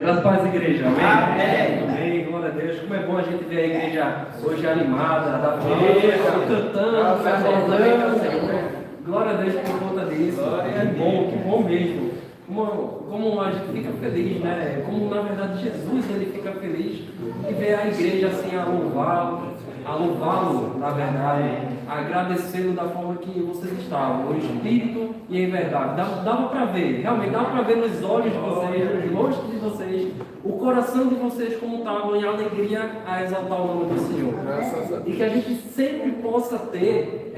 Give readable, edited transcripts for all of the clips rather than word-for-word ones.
Graças a Deus, igreja. Amém? Amém. Amém. Glória a Deus. Como é bom a gente ver a igreja hoje animada, da igreja, cantando, falando. Glória a Deus por conta disso. Que bom mesmo. Como a gente fica feliz, né? Como na verdade Jesus ele fica feliz de ver a igreja assim a louvá-lo, na verdade, agradecê-lo da forma que vocês estavam, em espírito e em verdade. Dava para ver, realmente dava para ver nos olhos de vocês, nos rostos de vocês, o coração de vocês como estavam em alegria a exaltar o nome do Senhor. E que a gente sempre possa ter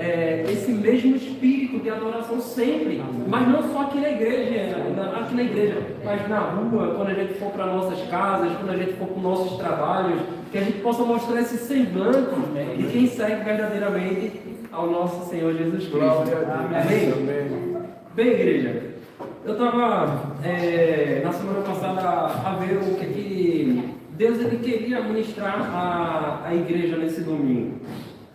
esse mesmo espírito de adoração sempre, mas não só aqui na igreja, mas na rua, quando a gente for para nossas casas, quando a gente for para os nossos trabalhos, que a gente possa mostrar esse semblante de quem segue verdadeiramente ao nosso Senhor Jesus Cristo. Amém? Bem, igreja, eu estava na semana passada a ver o que Deus ele queria ministrar à igreja nesse domingo.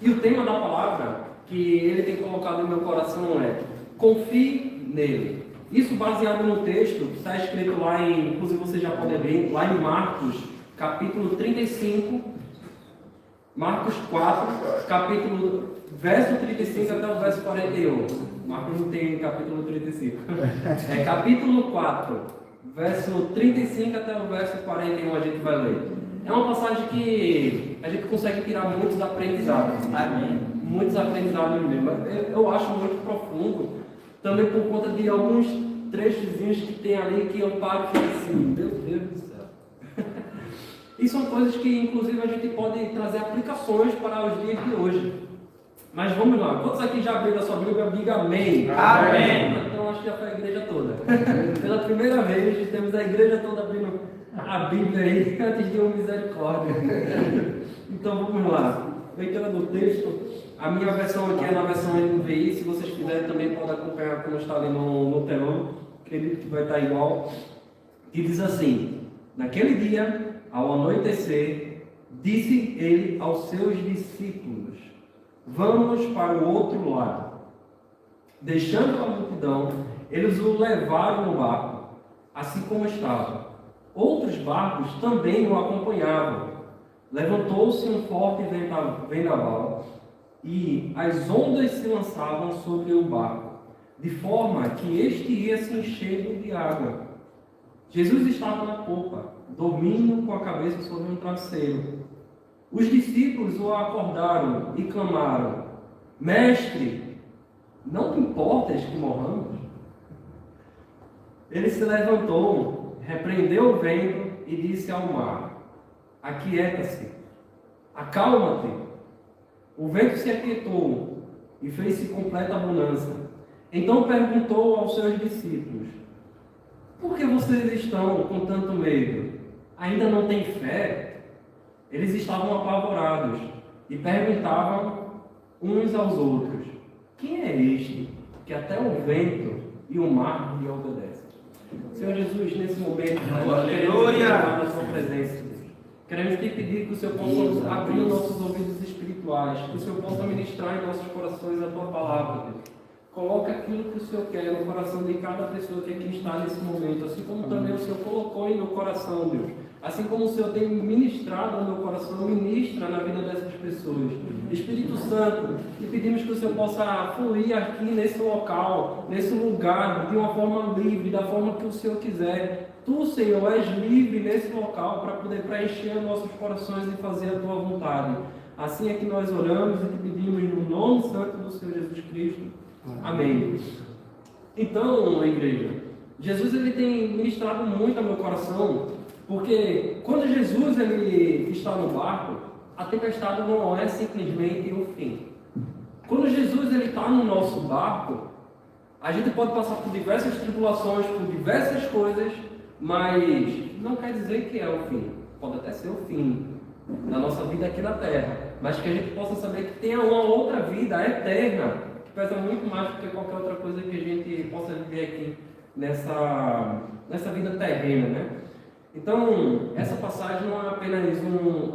E o tema da palavra que ele tem colocado no meu coração é: confie nele. Isso baseado no texto que está escrito lá em, inclusive você já pode ver, lá em Marcos, capítulo 35, Marcos 4, verso 35 até o verso 41. Marcos não tem capítulo 35. É capítulo 4, verso 35 até o verso 41 a gente vai ler. É uma passagem que a gente consegue tirar muitos aprendizados. Amém. Muitos aprendizados mesmo. Eu acho muito profundo, também por conta de alguns trechozinhos que tem ali que eu paro e fico assim, meu Deus do céu. E são coisas que inclusive a gente pode trazer aplicações para os dias de hoje. Mas vamos lá, quantos aqui já abriram a sua Bíblia? Diga amém. Amém. Então acho que já foi a igreja toda. Pela primeira vez temos a igreja toda abrindo a Bíblia aí antes de uma misericórdia. Então vamos lá. Leitura do texto. A minha versão aqui é na versão NVI. Se vocês quiserem também podem acompanhar como está ali no telão. Acredito que vai estar igual. E diz assim: naquele dia, ao anoitecer, disse ele aos seus discípulos: vamos para o outro lado. Deixando a multidão, eles o levaram no barco, assim como estava. Outros barcos também o acompanhavam. Levantou-se um forte vendaval, e as ondas se lançavam sobre o barco, de forma que este ia se enchendo de água. Jesus estava na popa, dormindo com a cabeça sobre um travesseiro. Os discípulos o acordaram e clamaram: Mestre, não te importas que morramos? Ele se levantou, repreendeu o vento e disse ao mar: aquieta-se, acalma-te. O vento se aquietou e fez-se completa bonança. Então perguntou aos seus discípulos: por que vocês estão com tanto medo? Ainda não têm fé? Eles estavam apavorados e perguntavam uns aos outros: quem é este que até o vento e o mar lhe obedecem? Senhor Jesus, nesse momento, nós queremos entrar na sua presença. Queremos te pedir que o Senhor possa abrir nossos ouvidos espirituais, que o Senhor possa ministrar em nossos corações a tua palavra, Deus. Coloca aquilo que o Senhor quer no coração de cada pessoa que aqui está nesse momento, assim como também o Senhor colocou em meu coração, Deus. Assim como o Senhor tem ministrado no meu coração, ministra na vida dessas pessoas. Espírito Santo, te pedimos que o Senhor possa fluir aqui nesse local, nesse lugar, de uma forma livre, da forma que o Senhor quiser. Tu, Senhor, és livre nesse local para poder preencher nossos corações e fazer a tua vontade. Assim é que nós oramos e te pedimos no nome santo do Senhor Jesus Cristo. Amém. Então, igreja, Jesus ele tem ministrado muito ao meu coração, porque quando Jesus ele está no barco, a tempestade não é simplesmente o fim. Quando Jesus ele está no nosso barco, a gente pode passar por diversas tribulações, por diversas coisas, mas não quer dizer que é o fim. Pode até ser o fim da nossa vida aqui na Terra, mas que a gente possa saber que tem uma outra vida eterna, que pesa muito mais do que qualquer outra coisa que a gente possa viver aqui nessa vida terrena, né? Então, essa passagem não é apenas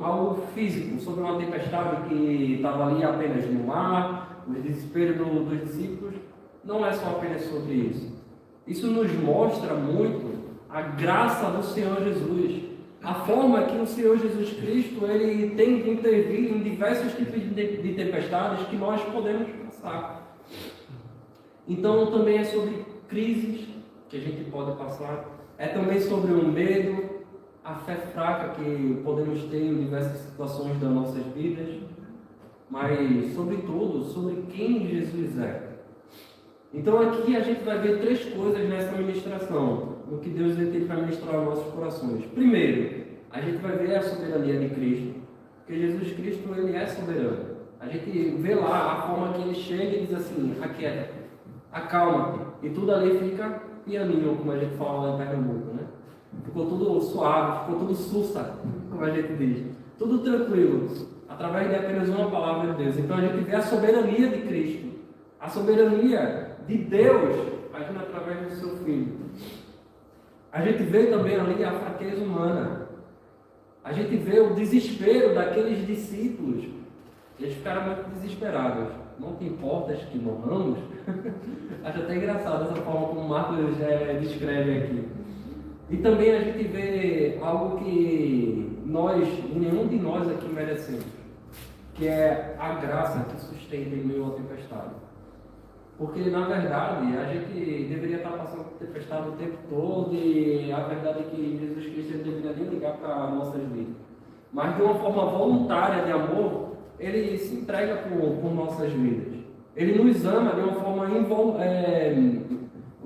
algo físico, sobre uma tempestade que estava ali apenas no mar, o desespero dos discípulos. Não é só apenas sobre isso. Isso nos mostra muito a graça do Senhor Jesus, a forma que o Senhor Jesus Cristo ele tem de intervir em diversos tipos de tempestades que nós podemos passar. Então também é sobre crises que a gente pode passar, é também sobre o medo, a fé fraca que podemos ter em diversas situações das nossas vidas, mas sobretudo sobre quem Jesus é. Então aqui a gente vai ver 3 coisas nessa ministração, no que Deus tem para ministrar aos nossos corações. Primeiro, a gente vai ver a soberania de Cristo, porque Jesus Cristo ele é soberano. A gente vê lá a forma que ele chega e diz assim, aquieta, acalma-te, e tudo ali fica pianinho, como a gente fala lá em Pernambuco, né? Ficou tudo suave, ficou tudo sussa, como a gente diz, tudo tranquilo, através de apenas uma palavra de Deus. Então a gente vê a soberania de Cristo, a soberania de Deus agindo através do seu Filho. A gente vê também ali a fraqueza humana. A gente vê o desespero daqueles discípulos. Eles ficaram muito desesperados. Não te importas que morramos? Acho até engraçado essa forma como Marcos descreve aqui. E também a gente vê algo que nenhum de nós aqui merecemos, que é a graça que sustenta em meio à tempestade. Porque, na verdade, a gente deveria estar passando por tempestade o tempo todo e a verdade é que Jesus Cristo ele deveria nem ligar para nossas vidas. Mas, de uma forma voluntária de amor, ele se entrega por nossas vidas. Ele nos ama de uma forma, como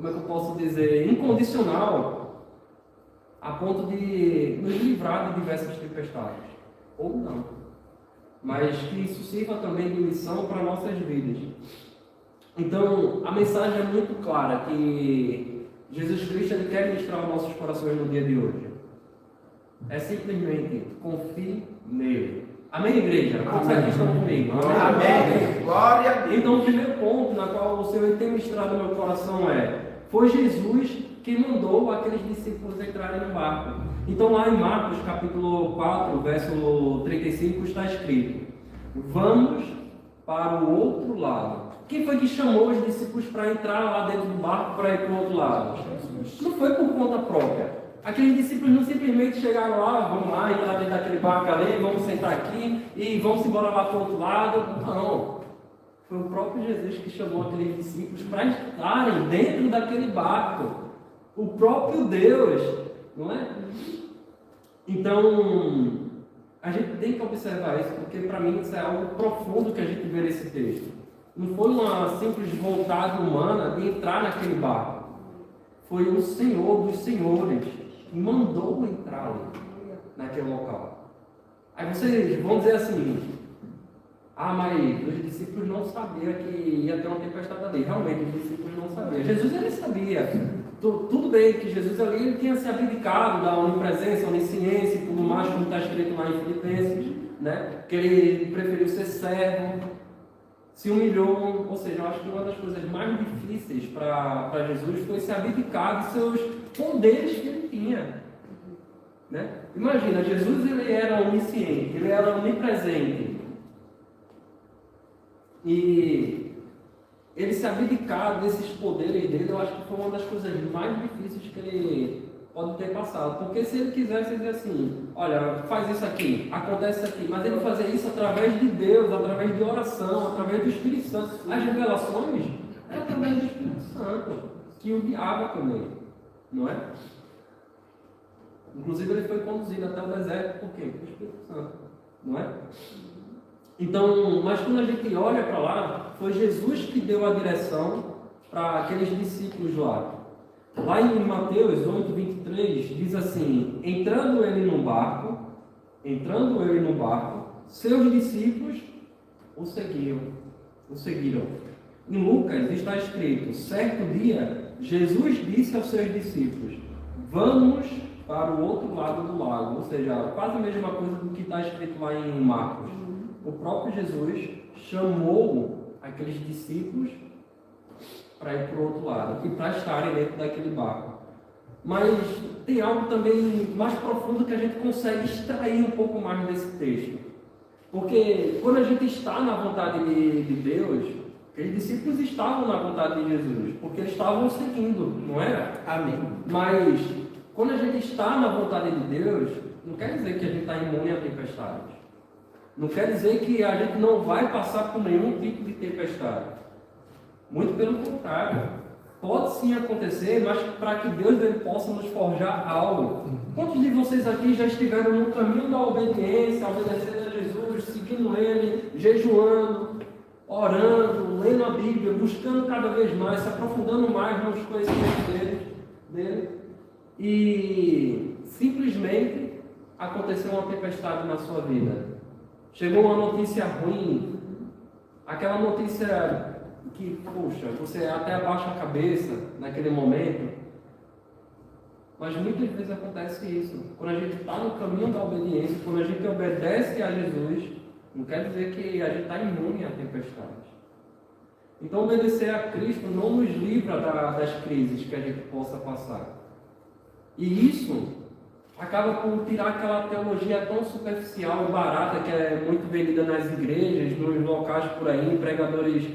é que eu posso dizer, incondicional, a ponto de nos livrar de diversas tempestades. Ou não. Mas que isso sirva também de lição para nossas vidas. Então, a mensagem é muito clara que Jesus Cristo ele quer ministrar aos nossos corações no dia de hoje. É simplesmente confie nele. Amém, igreja? Quantos aqui estão comigo? Amém. Glória a Deus. Então, o primeiro ponto na qual o Senhor tem ministrado no meu coração foi Jesus que mandou aqueles discípulos entrarem no barco. Então, lá em Marcos, capítulo 4, verso 35, está escrito: vamos para o outro lado. Quem foi que chamou os discípulos para entrar lá dentro do barco para ir para o outro lado? Não foi por conta própria. Aqueles discípulos não simplesmente chegaram lá, vamos lá, entrar dentro daquele barco ali, vamos sentar aqui e vamos embora lá para o outro lado. Não. Foi o próprio Jesus que chamou aqueles discípulos para estarem dentro daquele barco. O próprio Deus, não é? Então, a gente tem que observar isso, porque para mim isso é algo profundo que a gente vê nesse texto. Não foi uma simples vontade humana de entrar naquele barco. Foi o Senhor dos Senhores que mandou entrar ali, naquele local. Aí vocês vão dizer assim: mas os discípulos não sabiam que ia ter uma tempestade ali. Realmente, os discípulos não sabiam. Jesus ele sabia. Tudo bem que Jesus ali ele tinha se abdicado da onipresença, onisciência e tudo mais, como está escrito lá em Filipenses, né? Que ele preferiu ser servo, se humilhou. Ou seja, eu acho que uma das coisas mais difíceis para Jesus foi se abdicar de seus poderes que ele tinha, né? Imagina, Jesus ele era onisciente, ele era onipresente, e ele se abdicar desses poderes dele, eu acho que foi uma das coisas mais difíceis que ele pode ter passado. Porque se ele quisesse dizer assim: olha, faz isso aqui, acontece isso aqui, mas ele fazia isso através de Deus, através de oração, através do Espírito Santo. As revelações eram através do Espírito Santo, que o guiava também, não é? Inclusive ele foi conduzido até o deserto, por quê? Pelo Espírito Santo, não é? Então, mas quando a gente olha para lá, foi Jesus que deu a direção para aqueles discípulos lá. Lá em Mateus 8:23 diz assim: entrando ele no barco, seus discípulos o seguiram. Em Lucas está escrito: certo dia, Jesus disse aos seus discípulos: vamos para o outro lado do lago. Ou seja, quase a mesma coisa do que está escrito lá em Marcos. O próprio Jesus chamou aqueles discípulos para ir para o outro lado e para estarem dentro daquele barco. Mas tem algo também mais profundo que a gente consegue extrair um pouco mais desse texto. Porque quando a gente está na vontade de Deus, aqueles discípulos estavam na vontade de Jesus, porque eles estavam seguindo, não era? Amém. Mas quando a gente está na vontade de Deus, não quer dizer que a gente está imune a tempestades. Não quer dizer que a gente não vai passar por nenhum tipo de tempestade. Muito pelo contrário. Pode sim acontecer, mas para que Deus ele possa nos forjar algo. Quantos de vocês aqui já estiveram no caminho da obediência, obedecendo a Jesus, seguindo Ele, jejuando, orando, lendo a Bíblia, buscando cada vez mais, se aprofundando mais nos conhecimentos dele, e simplesmente aconteceu uma tempestade na sua vida? Chegou uma notícia ruim, aquela notícia que, poxa, você até abaixa a cabeça naquele momento, mas muitas vezes acontece isso. Quando a gente está no caminho da obediência, quando a gente obedece a Jesus, não quer dizer que a gente está imune à tempestade. Então, obedecer a Cristo não nos livra das crises que a gente possa passar. E isso acaba por tirar aquela teologia tão superficial e barata que é muito vendida nas igrejas, nos locais por aí, pregadores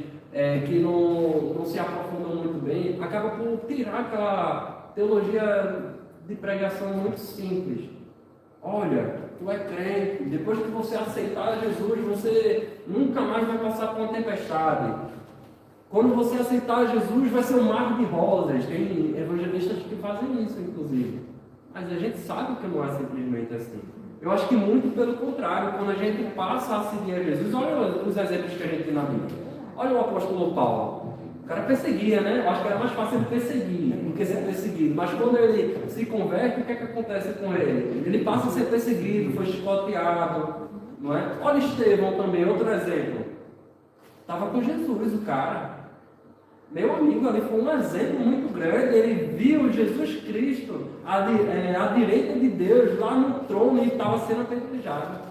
que não se aprofundam muito bem, acaba por tirar aquela teologia de pregação muito simples. Olha, tu é crente, depois que você aceitar Jesus, você nunca mais vai passar por uma tempestade. Quando você aceitar Jesus, vai ser um mar de rosas. Tem evangelistas que fazem isso, inclusive. Mas a gente sabe que não é simplesmente assim. Eu acho que muito pelo contrário, quando a gente passa a seguir a Jesus, olha os exemplos que a gente tem na Bíblia. Olha o apóstolo Paulo. O cara perseguia, né? Eu acho que era mais fácil ele perseguir do que ser perseguido. Mas quando ele se converte, o que é que acontece com ele? Ele passa a ser perseguido, foi chicoteado, não é? Olha Estevão também, outro exemplo. Estava com Jesus, o cara. Meu amigo ali foi um exemplo muito grande. Ele viu Jesus Cristo à direita de Deus, lá no trono, e estava sendo apedrejado.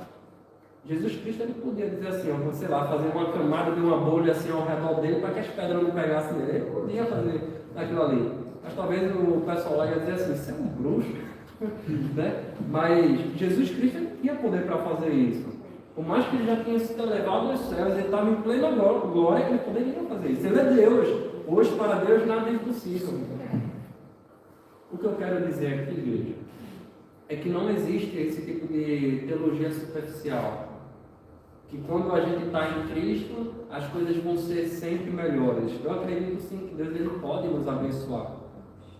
Jesus Cristo ele podia dizer assim, ó, sei lá, fazer uma camada de uma bolha assim ao redor dele para que as pedras não pegassem nele. Ele podia fazer aquilo ali. Mas talvez o pessoal lá ia dizer assim, você é um bruxo. Né? Mas Jesus Cristo ele tinha poder para fazer isso. Por mais que ele já tinha sido elevado aos céus, ele estava em plena glória, ele poderia fazer isso. Ele é Deus. Hoje para Deus nada é impossível. O que eu quero dizer aqui, igreja, é que não existe esse tipo de teologia superficial. Que quando a gente está em Cristo, as coisas vão ser sempre melhores. Eu acredito sim que Deus ele pode nos abençoar.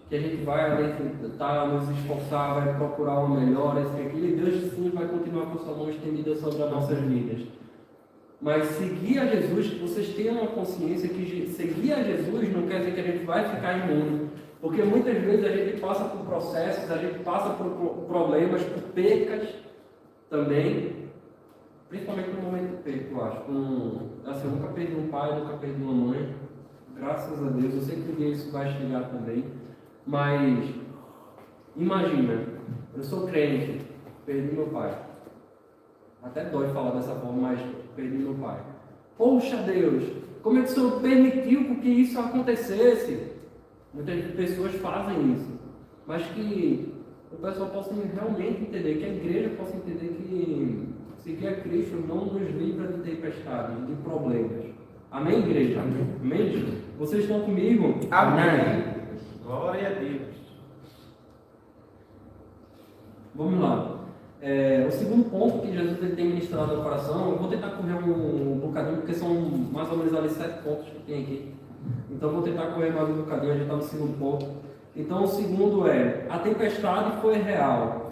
Que a gente vai tentar nos esforçar, vai procurar uma melhora, e Deus sim vai continuar com sua mão estendida sobre as nossas vidas. Mas seguir a Jesus, que vocês tenham uma consciência que seguir a Jesus não quer dizer que a gente vai ficar imune. Porque muitas vezes a gente passa por processos, a gente passa por problemas, por percas também. Principalmente no momento do perco, eu acho. Assim, eu nunca perdi um pai, nunca perdi uma mãe. Graças a Deus, eu sei que um dia isso vai chegar também. Mas, imagina, eu sou crente, perdi meu pai. Até dói falar dessa forma, mas perdi meu pai. Poxa Deus, como é que o Senhor permitiu que isso acontecesse? Muitas pessoas fazem isso. Mas que o pessoal possa realmente entender, que a igreja possa entender que seguir a Cristo não nos livra de tempestades, de problemas. Amém, igreja? Amém? Vocês estão comigo? Amém. Glória a Deus. Vamos lá. O segundo ponto que Jesus tem ministrado no coração, eu vou tentar correr um bocadinho, porque são mais ou menos ali 7 pontos que tem aqui. Então vou tentar correr mais um bocadinho, a gente está no segundo ponto. Então o segundo a tempestade foi real.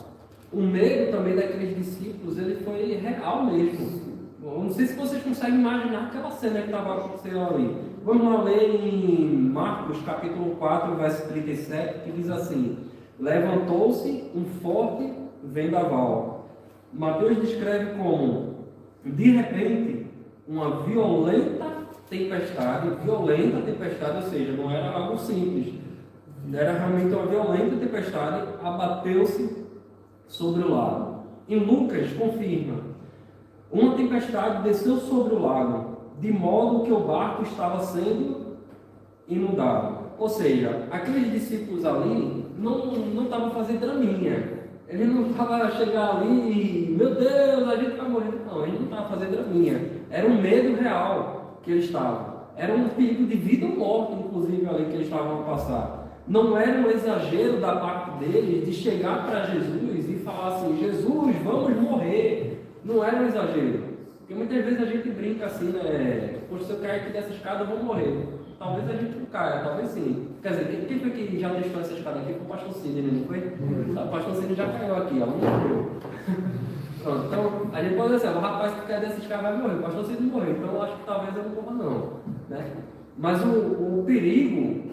O medo também daqueles discípulos, ele foi real mesmo. Eu não sei se vocês conseguem imaginar aquela cena que estava acontecendo ali. Vamos lá ler em Marcos capítulo 4, verso 37, que diz assim: levantou-se um forte vendaval. Mateus descreve como, de repente, uma violenta tempestade, ou seja, não era algo simples, era realmente uma violenta tempestade, abateu-se sobre o lago. Em Lucas confirma, uma tempestade desceu sobre o lago, de modo que o barco estava sendo inundado. Ou seja, aqueles discípulos ali não estavam fazendo draminha. Ele não estava chegar ali e, meu Deus, a gente vai morrer. Não, ele não estava fazendo draminha. Era um medo real que eles estavam. Era um perigo de vida ou morte, inclusive, ali que eles estavam a passar. Não era um exagero da parte deles de chegar para Jesus e falar assim: Jesus, vamos morrer. Não era um exagero. Porque muitas vezes a gente brinca assim, né? Poxa, se eu cair aqui dessa escada, eu vou morrer. Talvez a gente não caia, talvez sim. Quer dizer, quem foi que já testou essa escada aqui? Foi o pastor Cine, não foi? O pastor Cine já caiu aqui, ó, não morreu. Pronto, então a gente pode dizer assim: o rapaz que cai dessa escada vai morrer. O pastor Cine morreu, então eu acho que talvez eu não morra, não. Né? Mas o perigo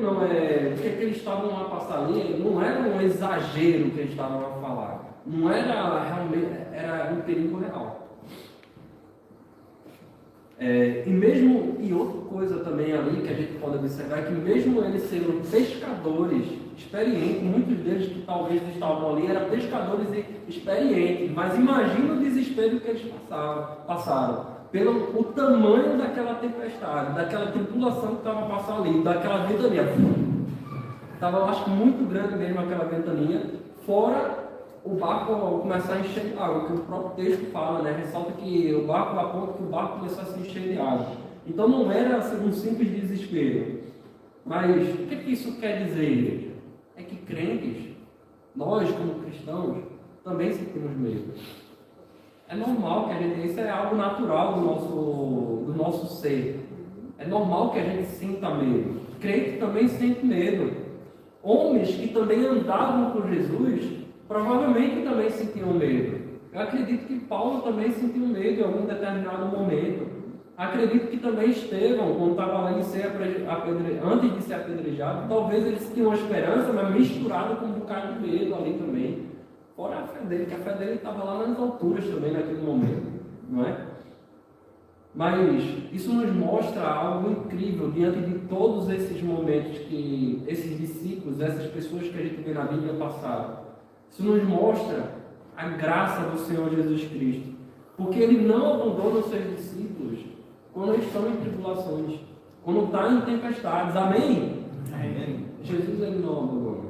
não é o que eles estavam a passar ali, não era um exagero que eles estavam a falar. Não era realmente, era um perigo real. E outra coisa também ali que a gente pode observar é que mesmo eles sendo pescadores experientes, muitos deles que talvez estavam ali eram pescadores experientes, mas imagina o desespero que eles passaram pelo o tamanho daquela tempestade, daquela tripulação que estava passando ali, daquela ventania. Estava, eu acho, muito grande mesmo aquela ventania, fora o barco começar a encher de água, que o próprio texto fala, né? Ressalta que o barco aponta que o barco começou a se encher de água. Então não era um simples desespero. Mas o que isso quer dizer? É que crentes, nós como cristãos, também sentimos medo. É normal que a gente, isso é algo natural do nosso ser. É normal que a gente sinta medo. Crente também sente medo. Homens que também andavam com Jesus, provavelmente também sentiam medo. Eu acredito que Paulo também sentiu medo em algum determinado momento. Acredito que também Estevão, quando estava lá antes de ser apedrejado, talvez ele sentia uma esperança, mas misturado com um bocado de medo ali também. Fora a fé dele, que a fé dele estava lá nas alturas também naquele momento, não é? Mas isso nos mostra algo incrível diante de todos esses momentos que esses discípulos, essas pessoas que a gente vê na Bíblia passaram. Isso nos mostra a graça do Senhor Jesus Cristo, porque Ele não abandona os seus discípulos quando eles estão em tribulações, quando está em tempestades. Amém? Amém. Jesus Ele não abandona.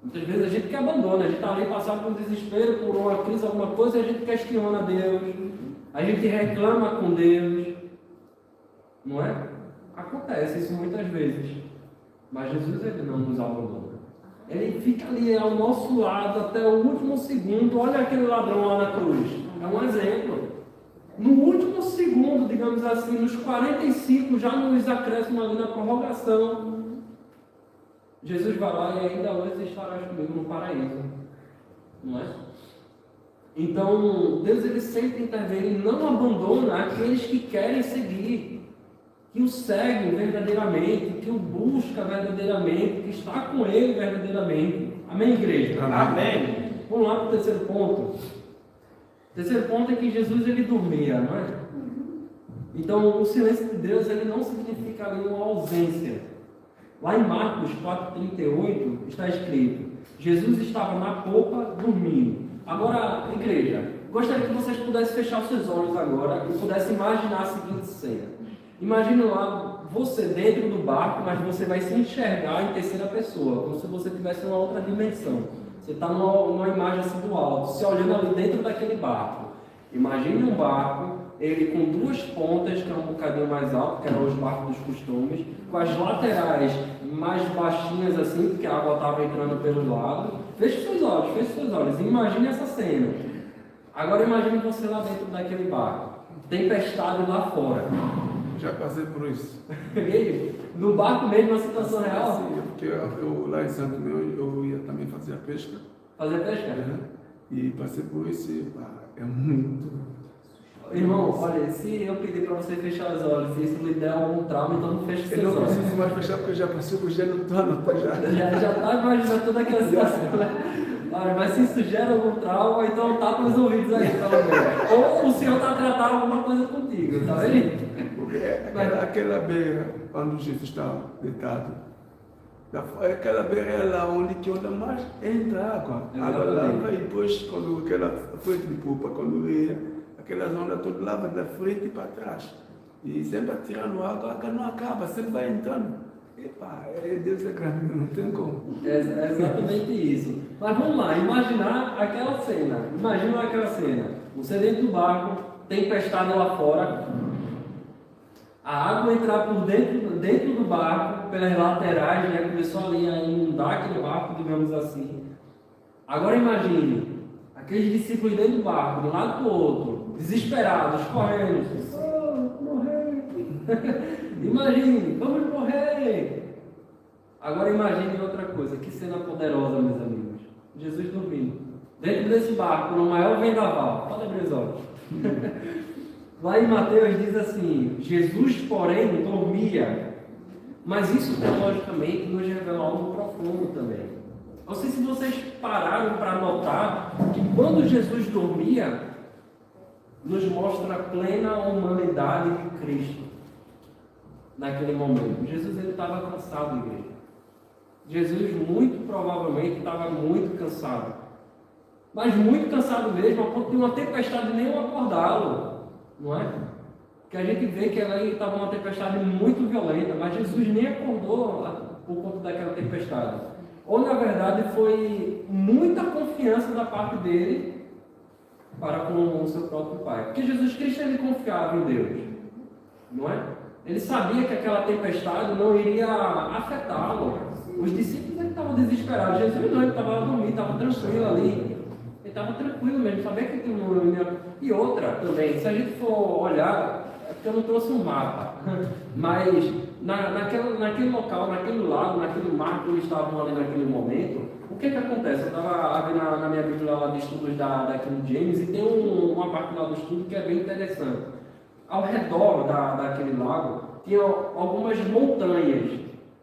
Muitas vezes a gente que abandona, a gente está ali passando por um desespero, por uma crise, alguma coisa, e a gente questiona Deus, a gente reclama com Deus, não é? Acontece isso muitas vezes, mas Jesus Ele não nos abandona. Ele fica ali ao nosso lado até o último segundo. Olha aquele ladrão lá na cruz, é um exemplo. No último segundo, digamos assim, nos 45, já nos acréscimos ali na prorrogação, Jesus vai lá e ainda hoje estarás comigo no paraíso, não é? Então, Deus ele sempre intervém e não abandona aqueles que querem seguir, que o seguem verdadeiramente, que o busca verdadeiramente, que está com Ele verdadeiramente. Amém, igreja? Amém. Vamos lá para o terceiro ponto. O terceiro ponto é que Jesus ele dormia, não é? Então, o silêncio de Deus ele não significa ali uma ausência. Lá em Marcos 4,38 está escrito: Jesus estava na popa dormindo. Agora, igreja, gostaria que vocês pudessem fechar os seus olhos agora e pudessem imaginar a seguinte cena. Imagine lá você dentro do barco, mas você vai se enxergar em terceira pessoa, como se você estivesse em uma outra dimensão. Você está numa imagem assim do alto, se olhando ali dentro daquele barco. Imagine um barco, ele com duas pontas, que é um bocadinho mais alto, que eram os barcos dos costumes, com as laterais mais baixinhas assim, porque a água estava entrando pelos lados. Feche seus olhos, imagine essa cena. Agora imagine você lá dentro daquele barco, tempestade lá fora. Já passei por isso. No barco mesmo, a situação real? Sim, porque eu lá em Santo Meu eu ia também fazer a pesca. Fazer pesca? E passei por isso e é muito. Irmão, olha, se eu pedir para você fechar os olhos e isso lhe der algum trauma, então não feche seus Eu olhos. não preciso mais fechar porque eu já passei por gelo todo já. Já está imaginando toda aquela situação, né? Olha, mas se isso gera algum trauma, então tapa os ouvidos aí, pelo menos. Ou o Senhor está tratando alguma coisa contigo, tá vendo? Porque aquela beira, quando Jesus está deitado, aquela beira é lá onde que onde mais entra água. Água lava e depois, quando aquela frente de popa, quando ia, aquela zona toda lava da frente para trás. E sempre tirando água, a água não acaba, sempre vai entrando. Epa, Deus é grande, não tem como. É exatamente isso. Mas vamos lá, imaginar aquela cena. Imagina aquela cena. Você dentro do barco, tempestade lá fora. A água entrar por dentro do barco, pelas laterais, né? Começou ali a inundar aquele barco, digamos assim. Agora imagine, aqueles discípulos dentro do barco, de um lado para o outro, desesperados, correndo. Morrer! Imagine, vamos morrer! Agora imagine outra coisa, que cena poderosa, meus amigos. Jesus dormindo, dentro desse barco, no maior vendaval. Pode abrir os olhos. Lá em Mateus diz assim: Jesus, porém, dormia. Mas isso, teologicamente, nos revela algo profundo também. Não sei se vocês pararam para notar que quando Jesus dormia, nos mostra a plena humanidade de Cristo. Naquele momento, Jesus estava cansado, igreja. Jesus muito provavelmente estava muito cansado. Mas muito cansado mesmo, a ponto de uma tempestade nem acordá-lo. Não é? Que a gente vê que ela estava uma tempestade muito violenta, mas Jesus nem acordou por conta daquela tempestade. Ou na verdade foi muita confiança da parte dele para com o seu próprio Pai. Porque Jesus Cristo, ele confiava em Deus, não é? Ele sabia que aquela tempestade não iria afetá-lo. Os discípulos estavam desesperados. Jesus não, ele estava dormindo, estava tranquilo ali. Ele estava tranquilo mesmo, sabia que não ia. E outra também, se a gente for olhar, é porque eu não trouxe um mapa, mas naquele local, naquele lago, naquele mar que eles estavam ali naquele momento, o que acontece? Eu estava abrindo na minha Bíblia lá de estudos da King James e tem uma parte lá do estudo que é bem interessante. Ao redor daquele lago tinha algumas montanhas,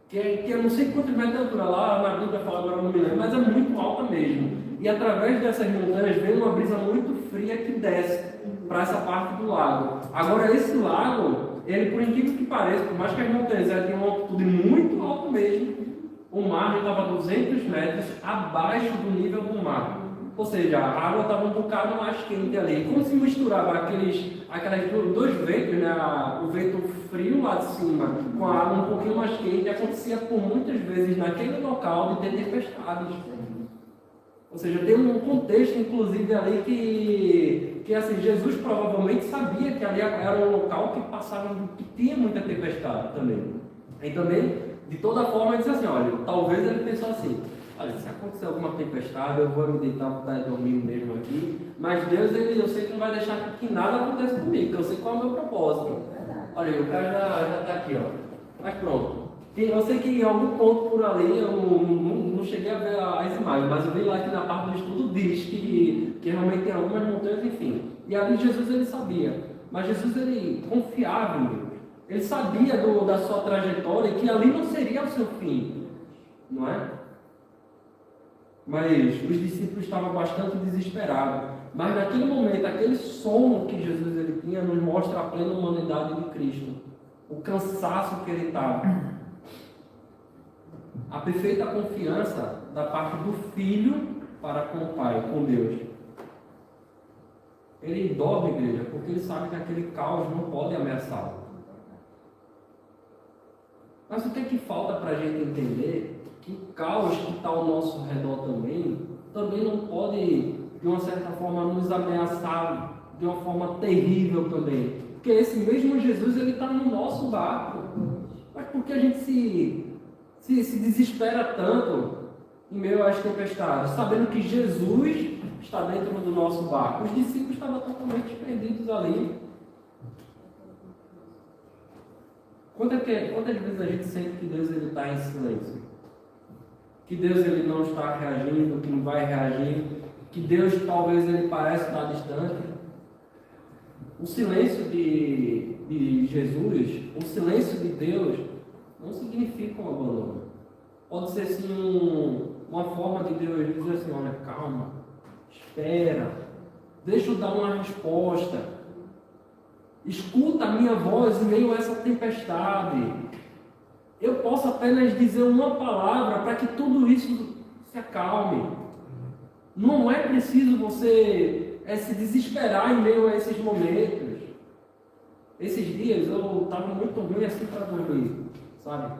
que eu não sei quantos metros de altura, lá na Bíblia fala, agora não me lembro, mas é muito alta mesmo. E através dessas montanhas vem uma brisa muito fria que desce para essa parte do lago. Agora esse lago, ele por incrível que pareça, por mais que as montanhas tenham uma altitude muito alta mesmo, o mar estava 200 metros abaixo do nível do mar. Ou seja, a água estava um bocado mais quente ali. Como se misturava aqueles dois ventos, né? O vento frio lá de cima com a água um pouquinho mais quente, acontecia por muitas vezes naquele local de ter tempestades. Ou seja, tem um contexto, inclusive, ali que assim, Jesus provavelmente sabia que ali era um local que tinha muita tempestade também. E também, de toda forma, ele disse assim, olha, talvez ele pensou assim, olha, se acontecer alguma tempestade, eu vou me deitar para estar dormindo mesmo aqui, mas Deus, eu sei que não vai deixar que nada aconteça comigo, porque eu sei qual é o meu propósito. Olha, o cara já está aqui, ó. Mas pronto. Eu sei que em algum ponto por ali, eu não cheguei a ver as imagens, mas eu vi lá que na parte do estudo diz que realmente tem algumas montanhas, enfim. E ali Jesus, ele sabia. Mas Jesus, ele confiava em Deus. Ele sabia da sua trajetória e que ali não seria o seu fim. Não é? Mas os discípulos estavam bastante desesperados. Mas naquele momento, aquele sono que Jesus ele tinha nos mostra a plena humanidade de Cristo. O cansaço que ele estava. A perfeita confiança da parte do Filho para com o Pai, com Deus. Ele dorme, igreja, porque ele sabe que aquele caos não pode ameaçá-lo. Mas o que é que falta para a gente entender? Que o caos que está ao nosso redor também não pode, de uma certa forma, nos ameaçar de uma forma terrível também. Porque esse mesmo Jesus, ele está no nosso barco. Mas por que a gente se desespera tanto em meio às tempestades, sabendo que Jesus está dentro do nosso barco? Os discípulos estavam totalmente perdidos ali. Quantas vezes a gente sente que Deus ele está em silêncio? Que Deus ele não está reagindo, que não vai reagir, que Deus talvez ele parece estar distante? O silêncio de Jesus, o silêncio de Deus, não significa um abandono. Pode ser sim uma forma de Deus dizer assim, olha, calma, espera, deixa eu dar uma resposta, escuta a minha voz em meio a essa tempestade. Eu posso apenas dizer uma palavra para que tudo isso se acalme. Não é preciso você se desesperar em meio a esses momentos. Esses dias eu estava muito ruim assim para dormir, sabe?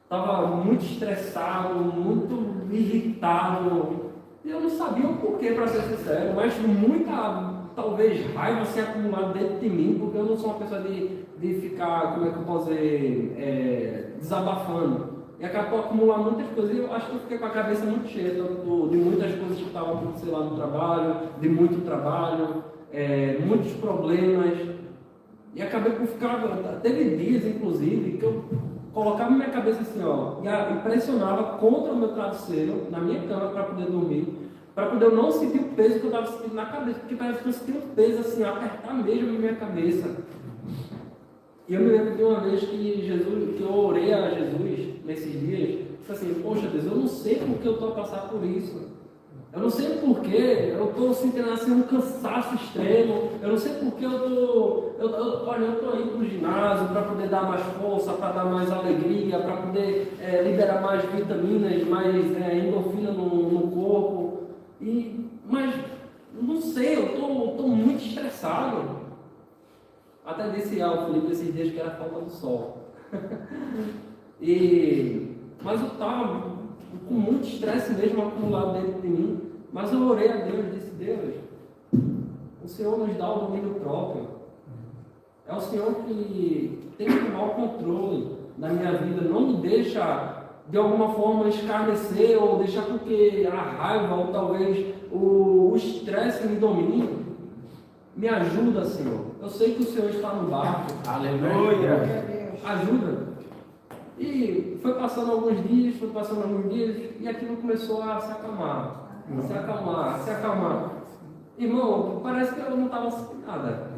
Estava muito estressado, muito irritado. E eu não sabia o porquê, para ser sincero, mas muita, talvez, raiva assim, acumulada dentro de mim, porque eu não sou uma pessoa de ficar, como é que eu posso dizer, desabafando. E acabou acumulando muitas coisas. E eu acho que eu fiquei com a cabeça muito cheia de muitas coisas que estavam acontecendo lá no trabalho, de muito trabalho, muitos problemas. E acabei por ficar. Teve dias, inclusive, que eu colocava minha cabeça assim, ó, e pressionava contra o meu travesseiro, na minha cama, para poder dormir, para poder eu não sentir o peso que eu estava sentindo na cabeça, porque parece que eu sentia um peso assim, apertar mesmo na minha cabeça. E eu me lembro de uma vez que eu orei a Jesus nesses dias, falei assim, poxa Deus, eu não sei por que eu estou a passar por isso. Eu não sei por que eu estou sentindo assim um cansaço extremo. Eu não sei por que eu estou indo para o ginásio para poder dar mais força, para dar mais alegria, para poder liberar mais vitaminas, mais endorfina no corpo. Mas não sei, eu estou muito estressado. Até disse ao Felipe esses dias que era falta do sol. Mas eu estava com muito estresse mesmo acumulado dentro de mim. Mas eu orei a Deus e disse, Deus, o Senhor nos dá o domínio próprio. É o Senhor que tem que tomar o controle da minha vida. Não me deixa, de alguma forma, escarnecer ou deixar com que a raiva ou talvez o estresse me domine. Me ajuda, Senhor. Eu sei que o Senhor está no barco. Aleluia. Ajuda. E foi passando alguns dias, e aquilo começou a se acalmar. Se acalmar. Irmão, parece que eu não estava sentindo nada.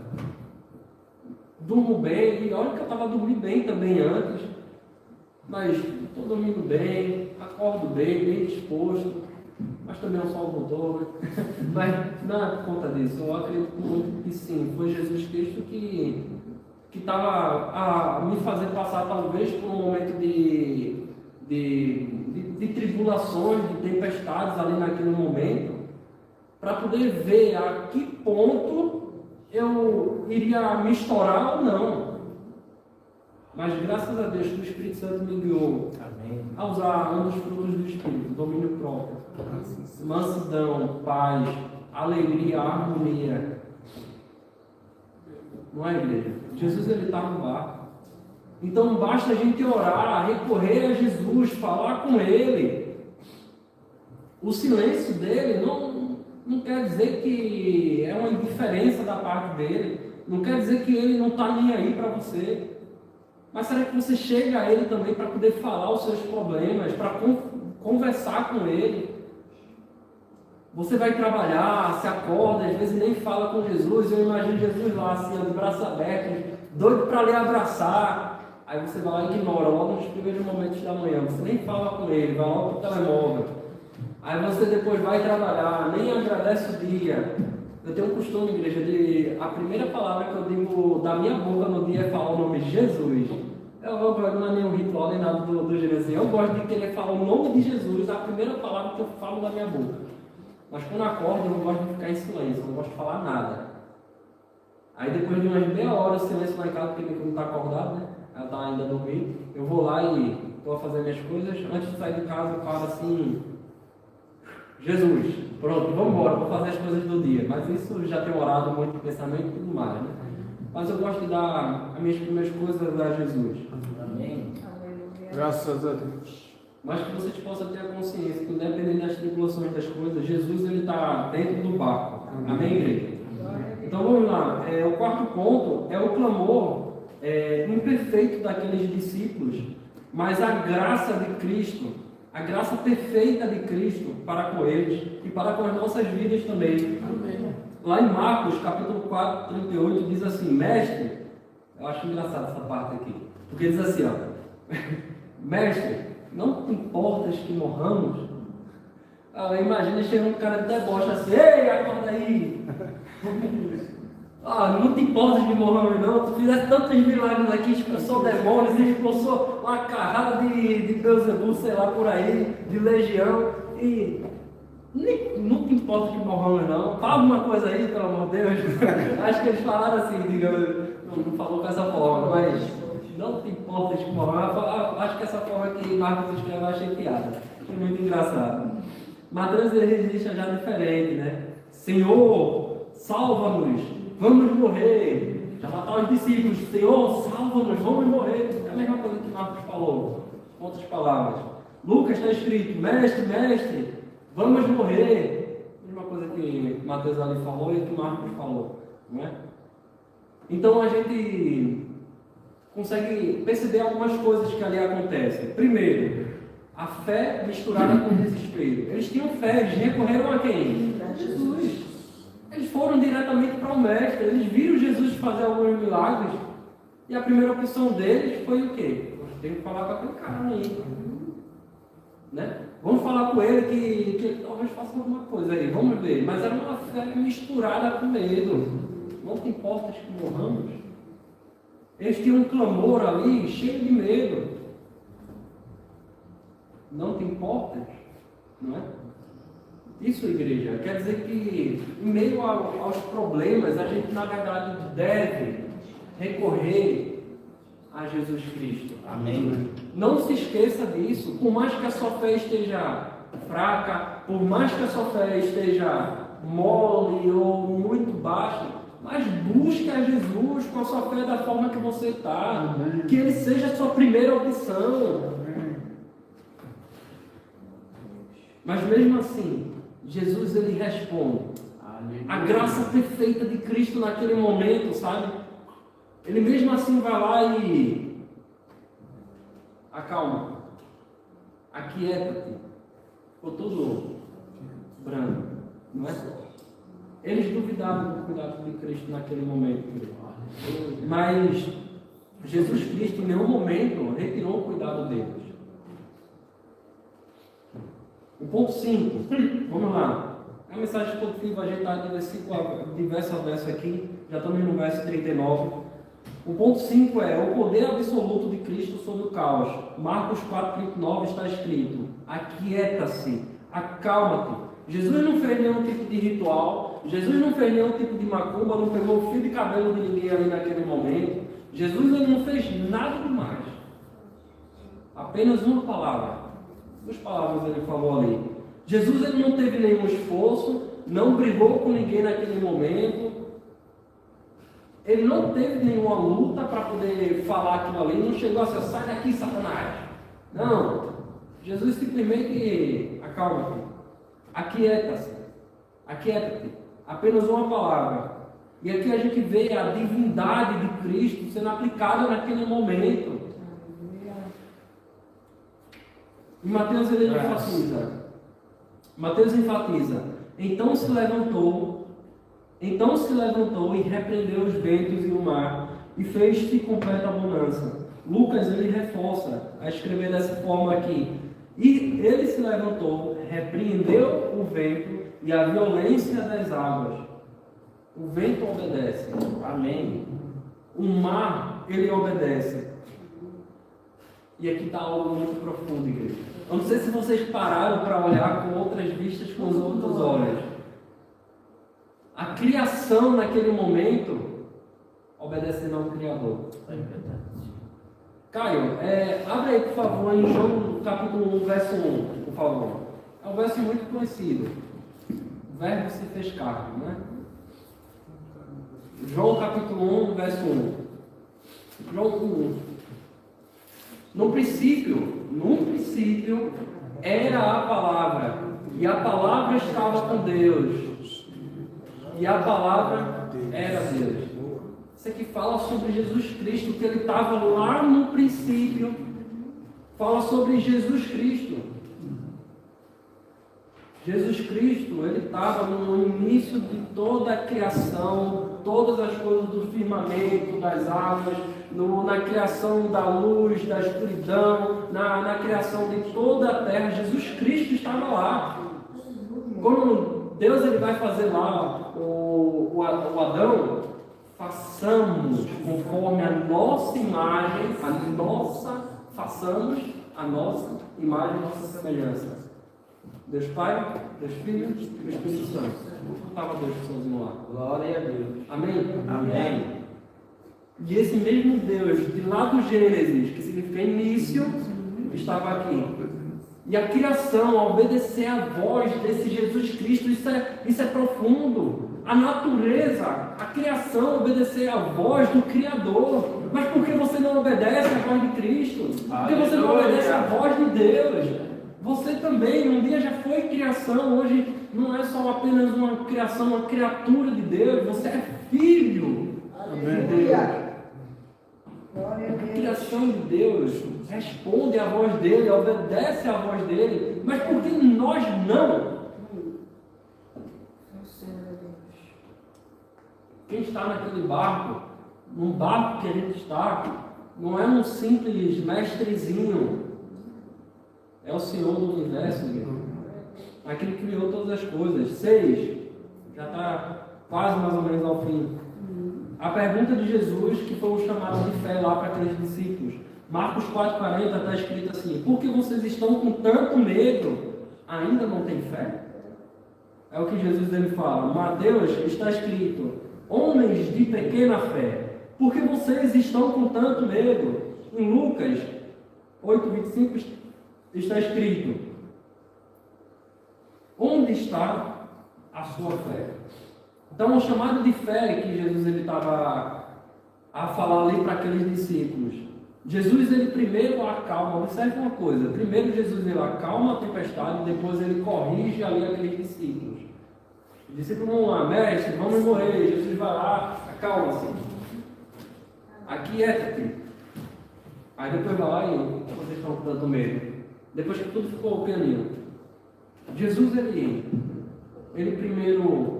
Durmo bem, e olha que eu estava dormindo bem também antes. Mas estou dormindo bem, acordo bem disposto. Mas também o sol voltou, né? Mas não é por conta disso. Eu acredito muito que sim, foi Jesus Cristo que estava a me fazer passar talvez por um momento de tribulações, de tempestades ali naquele momento, para poder ver a que ponto eu iria me estourar ou não. Mas graças a Deus que o Espírito Santo me guiou a usar um dos frutos do Espírito, domínio próprio, mansidão, paz, alegria, harmonia. Não é, igreja? Jesus, ele está no barco. Então basta a gente orar, recorrer a Jesus, falar com Ele. O silêncio dele não quer dizer que é uma indiferença da parte dele. Não quer dizer que ele não está nem aí para você. Mas será que você chega a Ele também para poder falar os seus problemas, para conversar com Ele? Você vai trabalhar, se acorda, às vezes nem fala com Jesus. Eu imagino Jesus lá, assim, de braços abertos, doido para lhe abraçar. Aí você vai lá e ignora, logo nos primeiros momentos da manhã. Você nem fala com Ele, vai logo para o telemóvel. Aí você depois vai trabalhar, nem agradece o dia. Eu tenho um costume, igreja, a primeira palavra que eu digo da minha boca no dia é falar o nome de Jesus. Não é nenhum ritual nem nada do Jesus. Eu gosto de querer falar o nome de Jesus, a primeira palavra que eu falo da minha boca. Mas quando acordo, eu não gosto de ficar em silêncio, eu não gosto de falar nada. Aí depois de umas meia hora de silêncio lá em casa, porque ele não está acordado, né? Ela está ainda dormindo. Eu vou lá e estou a fazer minhas coisas. Antes de sair de casa, eu falo assim: Jesus, pronto, vamos embora, vou fazer as coisas do dia. Mas isso já tem orado muito de pensamento e tudo mais, né? Mas eu gosto de dar as minhas primeiras coisas a Jesus. Amém. Graças a Deus. Mas que vocês possam ter a consciência que, independente das tribulações das coisas, Jesus ele está dentro do barco. Amém, igreja? Então vamos lá. O quarto ponto é o clamor imperfeito daqueles discípulos, mas a graça de Cristo, a graça perfeita de Cristo para com eles e para com as nossas vidas também. Amém. Lá em Marcos, capítulo 4, 38, diz assim: Mestre, eu acho engraçado essa parte aqui, porque diz assim, ó, Mestre, não te importas que morramos? Imagina chegando um cara de deboche assim: ei, acorda aí! Não te importas que morramos não? Tu fizeste tantos milagres aqui, expulsou demônios, expulsou uma carrada de Beelzebub, sei lá, por aí, de legião, e não te importa que morramos não? Fala alguma coisa aí, pelo amor de Deus. Acho que eles falaram assim, digamos, não falou com essa forma, mas não te importas que morramos. Acho que essa forma que Marcos escreveu, achei piada, achei muito engraçado. Mateus ele registra já diferente, né? Senhor, salva-nos, vamos morrer. Já mataram os discípulos, Senhor, salva-nos, vamos morrer. É a mesma coisa que Marcos falou, com outras palavras. Lucas está escrito, mestre, mestre, vamos morrer. A mesma coisa que Mateus ali falou e que Marcos falou, não é? Então a gente consegue perceber algumas coisas que ali acontecem. Primeiro, a fé misturada com o desespero. Eles tinham fé, eles recorreram a quem? A Jesus. Eles foram diretamente para o mestre, eles viram Jesus fazer alguns milagres. E a primeira opção deles foi o quê? Tem que falar com aquele cara aí. Né? Vamos falar com ele que ele talvez faça alguma coisa aí, vamos ver. Mas era uma fé misturada com medo. Não te importas que morramos? Eles tinham um clamor ali, cheio de medo. Não te importas? Não é? Isso, igreja, quer dizer que em meio aos problemas, a gente na verdade deve recorrer a Jesus Cristo. Amém. Não se esqueça disso. Por mais que a sua fé esteja fraca, por mais que a sua fé esteja mole ou muito baixa, mas busque a Jesus com a sua fé da forma que você está. Que Ele seja a sua primeira opção. Mas mesmo assim, Jesus ele responde. A graça perfeita de Cristo naquele momento, sabe? Ele mesmo assim vai lá e acalma, aquieta-te. Ficou tudo branco, não é? Eles duvidavam do cuidado de Cristo naquele momento, mas Jesus Cristo em nenhum momento retirou o cuidado deles. O ponto 5, vamos lá. A mensagem expositiva a gente está de verso a verso aqui, já estamos no verso 39. O ponto 5 é o poder absoluto de Cristo sobre o caos. Marcos 4,39 está escrito: aquieta-se, acalma-te. Jesus não fez nenhum tipo de ritual, Jesus não fez nenhum tipo de macumba, não pegou o fio de cabelo de ninguém ali naquele momento. Jesus ele não fez nada demais. Apenas uma palavra. Duas palavras ele falou ali. Jesus ele não teve nenhum esforço, não brigou com ninguém naquele momento. Ele não teve nenhuma luta para poder falar aquilo ali, não chegou a ser, sai daqui, Satanás. Não. Jesus simplesmente acalma-te, aquieta-se, aquieta-te. Apenas uma palavra. E aqui a gente vê a divindade de Cristo sendo aplicada naquele momento. E Mateus ele enfatiza. Mateus enfatiza. Então se levantou e repreendeu os ventos e o mar, e fez-se completa abundância. Lucas ele reforça a escrever dessa forma aqui. E ele se levantou, repreendeu o vento e a violência das águas. O vento obedece. Amém. O mar, ele obedece. E aqui está algo muito profundo, igreja. Eu não sei se vocês pararam para olhar com outras vistas, com os outros olhos. A criação naquele momento obedecendo ao Criador. Caio, abre aí por favor em João capítulo 1, verso 1, por favor. É um verso muito conhecido. O verbo se fez carne, né? João capítulo 1, verso 1. João 1. No princípio era a palavra, e a palavra estava com Deus, e a palavra era Deus. Isso aqui fala sobre Jesus Cristo, que ele estava lá no princípio, fala sobre Jesus Cristo. Jesus Cristo, ele estava no início de toda a criação, todas as coisas do firmamento, das águas, na criação da luz, da escuridão, na criação de toda a terra. Jesus Cristo estava lá. Quando Deus ele vai fazer lá o Adão, façamos conforme a nossa imagem, façamos a nossa imagem, a nossa semelhança. Deus Pai, Deus Filho e Espírito Santo. Estava Deus sozinho lá. Glória a Deus. Amém? Amém. E esse mesmo Deus, de lá do Gênesis, que significa início, estava aqui. E a criação, obedecer à voz desse Jesus Cristo, isso é profundo. A natureza, a criação, obedecer à voz do Criador. Mas por que você não obedece à voz de Cristo? Por que você não obedece à voz de Deus? Você também, um dia já foi criação, hoje não é só apenas uma criação, uma criatura de Deus, você é filho de Deus. A criação de Deus responde à voz dele, obedece à voz dele, mas por que nós não? Quem está naquele barco, num barco que a gente está, não é um simples mestrezinho, é o Senhor do universo, aquele que criou todas as coisas. 6, já está quase mais ou menos ao fim. A pergunta de Jesus, que foi o chamado de fé lá para aqueles discípulos. Marcos 4,40 está escrito assim: por que vocês estão com tanto medo? Ainda não tem fé? É o que Jesus ele fala. Mateus está escrito: homens de pequena fé, por que vocês estão com tanto medo? Em Lucas 8,25 está escrito: onde está a sua fé? Então, o chamado de fé que Jesus ele estava a falar ali para aqueles discípulos. Jesus ele primeiro acalma, observe uma coisa, primeiro Jesus ele acalma a tempestade, depois ele corrige ali aqueles discípulos. Os discípulos vão lá: mestre, vamos morrer. Jesus vai lá, acalma-se, aquieta-te. Aí depois vai lá e vocês estão com tanto medo. Depois que tudo ficou pianinho, Jesus ele primeiro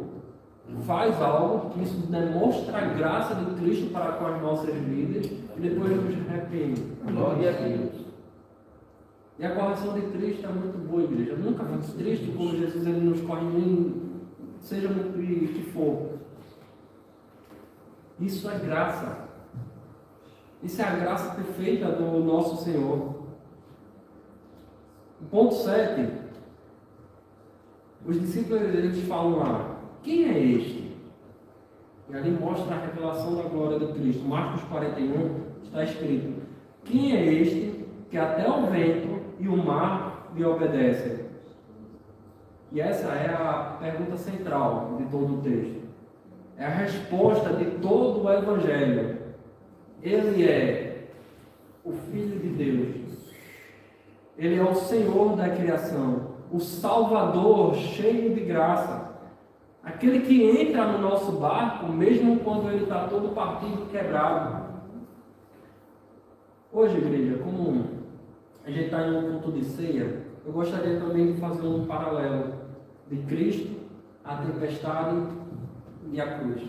faz algo que isso demonstra a graça de Cristo para com as nossas vidas e depois nos repreende. Glória a Deus. E a correção de Cristo é muito boa, igreja. Eu nunca fico triste como Jesus ele nos corrige, seja no que for. Isso é graça. Isso é a graça perfeita do nosso Senhor. Ponto 7. Os discípulos eles falam lá: quem é este? E ali mostra a revelação da glória de Cristo. Marcos 41 está escrito: quem é este que até o vento e o mar lhe obedecem? E essa é a pergunta central de todo o texto. É a resposta de todo o Evangelho. Ele é o Filho de Deus. Ele é o Senhor da criação, o Salvador cheio de graça. Aquele que entra no nosso barco, mesmo quando ele está todo partido, quebrado. Hoje, igreja, como a gente está em um culto de ceia, eu gostaria também de fazer um paralelo de Cristo, a tempestade e a cruz.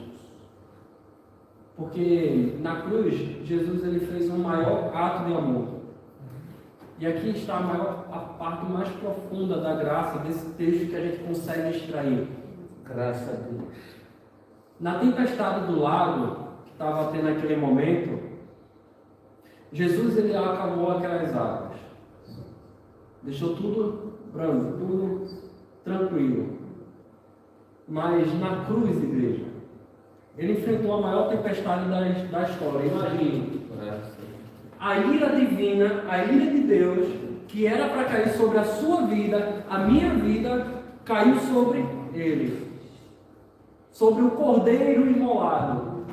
Porque na cruz, Jesus ele fez um maior ato de amor. E aqui está a parte mais profunda da graça desse texto que a gente consegue extrair. Graças a Deus. Na tempestade do lago, que estava tendo naquele momento, Jesus ele acalmou aquelas águas. Deixou tudo brando, tudo tranquilo. Mas na cruz, igreja, ele enfrentou a maior tempestade da história. Imagine. A ira divina, a ira de Deus, que era para cair sobre a sua vida, a minha vida, caiu sobre ele. Sobre o cordeiro imolado,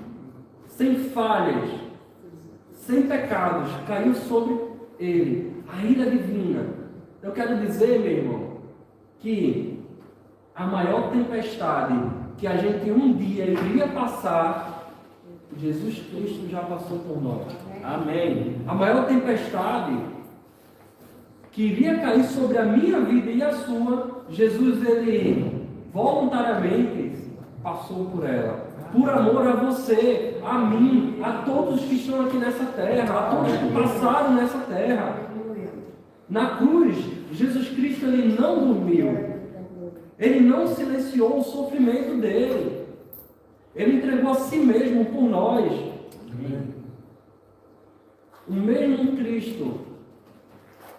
sem falhas, sem pecados, caiu sobre ele. A ira divina. Eu quero dizer, meu irmão, que a maior tempestade que a gente um dia iria passar, Jesus Cristo já passou por nós. Amém. A maior tempestade que iria cair sobre a minha vida e a sua, Jesus ele voluntariamente passou por ela. Por amor a você, a mim, a todos que estão aqui nessa terra, a todos que passaram nessa terra. Na cruz, Jesus Cristo ele não dormiu. Ele não silenciou o sofrimento dele. Ele entregou a si mesmo por nós. O mesmo Cristo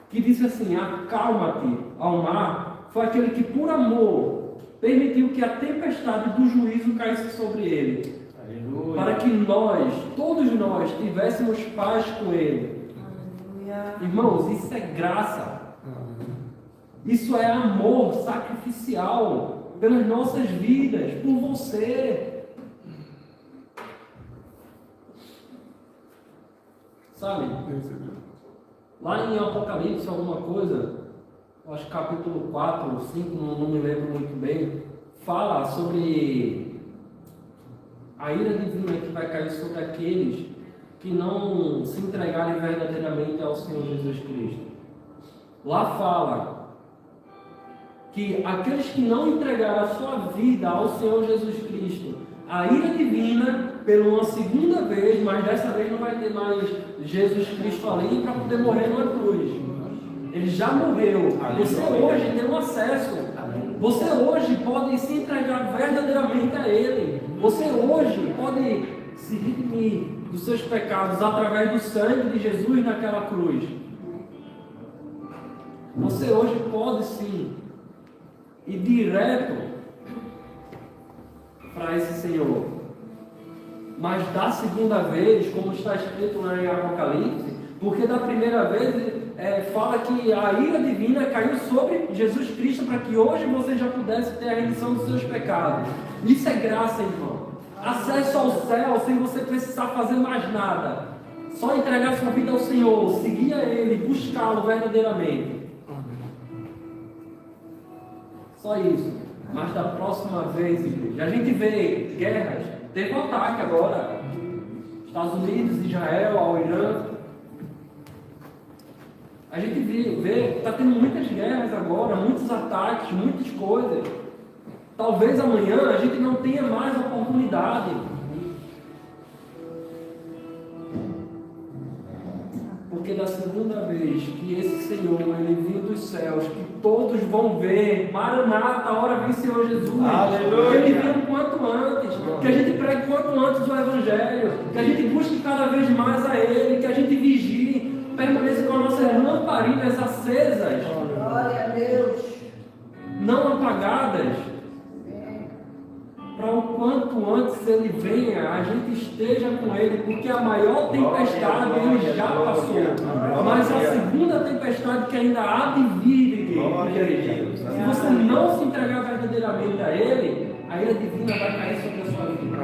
que disse assim: acalma-te ao mar, foi aquele que por amor permitiu que a tempestade do juízo caísse sobre ele. Aleluia. Para que nós, todos nós, tivéssemos paz com ele. Aleluia. Irmãos, isso é graça. Isso é amor sacrificial pelas nossas vidas, por você. Sabe? Lá em Apocalipse, alguma coisa, acho que capítulo 4 ou 5, não me lembro muito bem, fala sobre a ira divina que vai cair sobre aqueles que não se entregarem verdadeiramente ao Senhor Jesus Cristo. Lá fala que aqueles que não entregaram a sua vida ao Senhor Jesus Cristo, a ira divina, pela uma segunda vez, mas dessa vez não vai ter mais Jesus Cristo ali para poder morrer numa cruz. Ele já morreu. Você hoje tem um acesso. Você hoje pode se entregar verdadeiramente a Ele. Você hoje pode se redimir dos seus pecados através do sangue de Jesus naquela cruz. Você hoje pode sim ir direto para esse Senhor. Mas da segunda vez, como está escrito lá em Apocalipse, porque da primeira vez fala que a ira divina caiu sobre Jesus Cristo para que hoje você já pudesse ter a remissão dos seus pecados. Isso é graça, irmão. Acesso ao céu sem você precisar fazer mais nada. Só entregar sua vida ao Senhor, seguir a Ele, buscá-lo verdadeiramente. Só isso. Mas da próxima vez, igreja, a gente vê guerras. Teve um ataque agora. Estados Unidos, Israel, ao Irã. A gente vê que está tendo muitas guerras agora, muitos ataques, muitas coisas. Talvez amanhã a gente não tenha mais oportunidade. Porque da segunda vez que esse Senhor, Ele vir dos céus, que todos vão ver, Maranata, a hora vem Senhor Jesus. Aleluia. Que Ele venha o quanto antes, que a gente pregue quanto antes o Evangelho, que a gente busque cada vez mais a Ele, que a gente vigie, permaneça com as nossas lamparinas acesas. Glória a Deus. Não apagadas. Para o quanto antes Ele venha, a gente esteja com Ele, porque a maior tempestade Ele já passou. Mas a segunda tempestade que ainda há de vir, igreja, se você não se entregar verdadeiramente a Ele, a ira divina vai cair sobre a sua vida.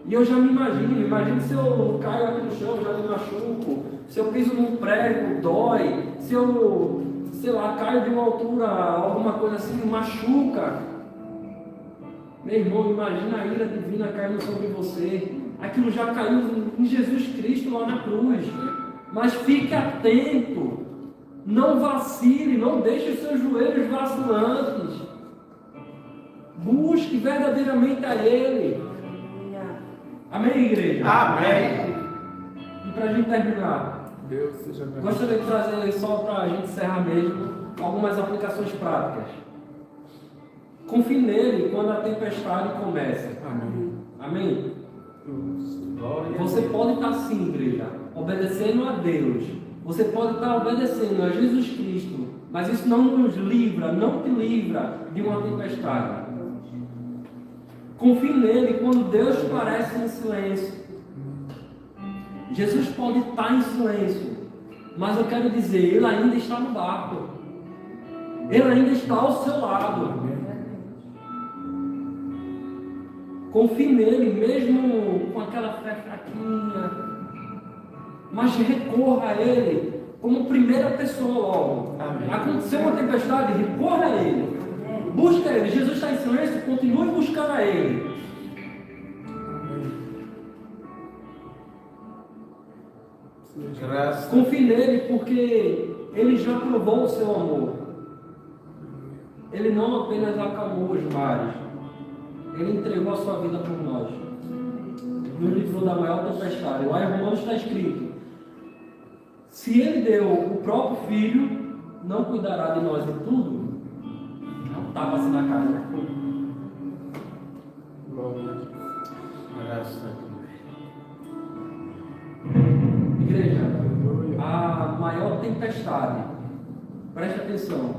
E eu já me imagino se eu caio aqui no chão, já me machuco, se eu piso num prego, dói, se eu, sei lá, caio de uma altura, alguma coisa assim, machuca. Meu irmão, imagina a ira divina caindo sobre você. Aquilo já caiu em Jesus Cristo lá na cruz. Mas fique atento. Não vacile, não deixe os seus joelhos vacilantes. Busque verdadeiramente a Ele. Amém, igreja? Amém. E para a gente terminar, Deus seja bem. gostaria de trazer só para a gente encerrar mesmo algumas aplicações práticas. Confie nele quando a tempestade começa. Amém. Amém? Você pode estar sim, igreja, obedecendo a Deus. Você pode estar obedecendo a Jesus Cristo. Mas isso não nos livra, não te livra de uma tempestade. Confie nele quando Deus parece em silêncio. Jesus pode estar em silêncio. Mas eu quero dizer, Ele ainda está no barco. Ele ainda está ao seu lado. Confie nele, mesmo com aquela fé fraquinha. Mas recorra a Ele como primeira pessoa logo. Amém. Aconteceu uma tempestade, recorra a Ele. Busca Ele. Jesus está em silêncio, continue buscando a Ele. Graças. Confie nele porque Ele já provou o seu amor. Ele não apenas acalmou os mares, Ele entregou a sua vida por nós. Nos livrou da maior tempestade. Lá em Romanos está escrito: se Ele deu o próprio Filho, não cuidará de nós em tudo? Não tapa-se na cara. Graças. Igreja, a maior tempestade, preste atenção,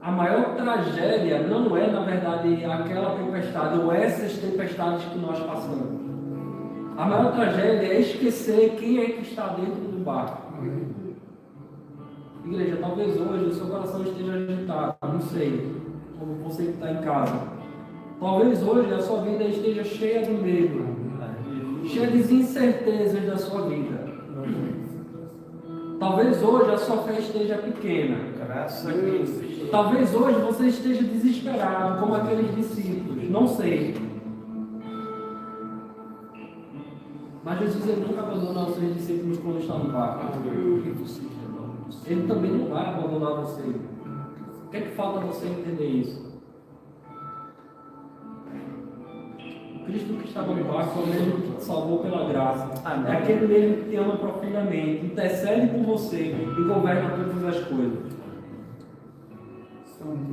a maior tragédia não é, na verdade, aquela tempestade ou essas tempestades que nós passamos. A maior tragédia é esquecer quem é que está dentro do barco. Igreja, talvez hoje o seu coração esteja agitado, não sei, como você que está em casa. Talvez hoje a sua vida esteja cheia de medo, cheia de incertezas da sua vida. Talvez hoje a sua fé esteja pequena. Graças a Deus. Talvez hoje você esteja desesperado, como aqueles discípulos. Não sei. Mas Jesus ele nunca abandona os seus discípulos quando está no barco. Ele também não vai abandonar você. O que é que falta você entender isso? O Cristo que estava no barco é o mesmo que te salvou pela graça. É aquele mesmo que te ama profundamente, intercede por você e governa todas as coisas.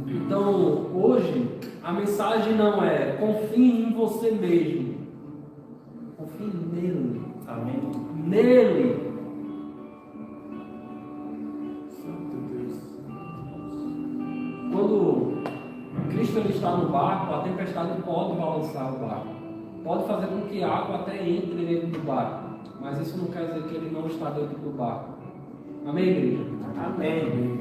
Então, hoje, a mensagem não é confie em você mesmo. Confie nele. Amém. Nele. Quando Cristo ele está no barco, a tempestade pode balançar o barco. Pode fazer com que a água até entre dentro do barco. Mas isso não quer dizer que ele não está dentro do barco. Amém, igreja? Amém.